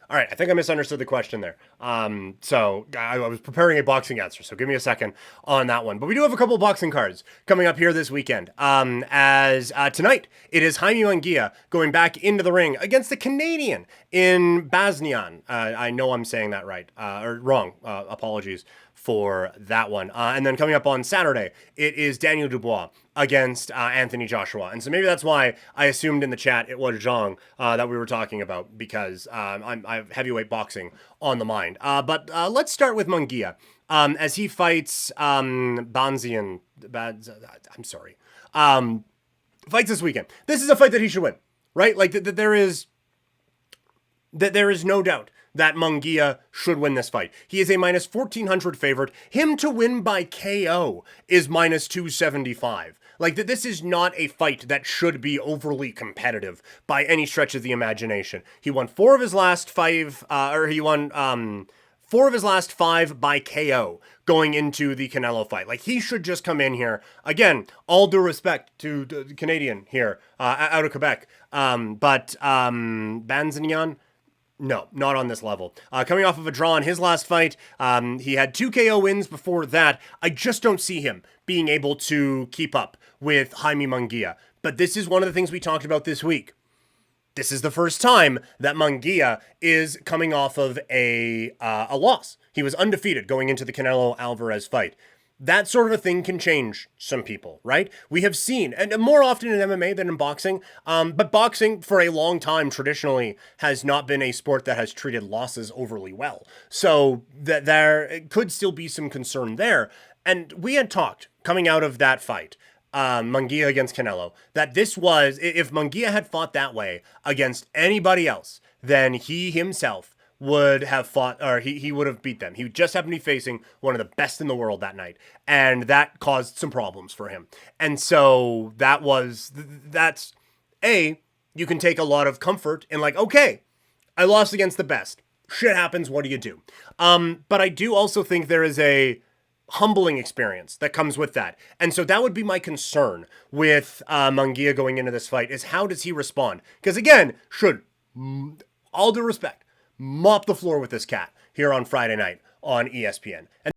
All right, I think I misunderstood the question there. So I was preparing a boxing answer, so give me a second on that one. But we do have a couple of boxing cards coming up here this weekend. As Tonight, it is Jaime Munguia going back into the ring against the Canadian in Bazinyan. I know I'm saying that right, or wrong. Apologies for that one. And then coming up on Saturday, it is Daniel Dubois against Anthony Joshua. And so maybe that's why I assumed in the chat it was Zhang that we were talking about, because I have heavyweight boxing on the mind. But let's start with Munguia as he fights Bazinyan. I'm sorry. Fights this weekend. This is a fight that he should win, right? Like there is no doubt that Munguia should win this fight. He is a minus 1,400 favorite. Him to win by KO is minus 275. Like, this is not a fight that should be overly competitive by any stretch of the imagination. He won four of his last five by KO going into the Canelo fight. Like, he should just come in here. Again, all due respect to the Canadian here, out of Quebec. But Bazinyan, no, not on this level. Coming off of a draw in his last fight, he had 2 KO wins before that. I just don't see him being able to keep up with Jaime Munguia. But this is one of the things we talked about this week. This is the first time that Munguia is coming off of a loss. He was undefeated going into the Canelo Alvarez fight. That sort of a thing can change some people, right? We have seen, and more often in MMA than in boxing, but boxing for a long time traditionally has not been a sport that has treated losses overly well. So that there could still be some concern there. And we had talked coming out of that fight, Munguia against Canelo, that this was, if Munguia had fought that way against anybody else, then he himself would have fought, or he would have beat them. He just happened to be facing one of the best in the world that night, and that caused some problems for him. And so that's you can take a lot of comfort in, like, okay, I lost against the best. Shit happens, what do you do? But I do also think there is a humbling experience that comes with that. And so that would be my concern with Munguia going into this fight, is how does he respond? Because again, should, all due respect, mop the floor with this cat here on Friday night on ESPN. And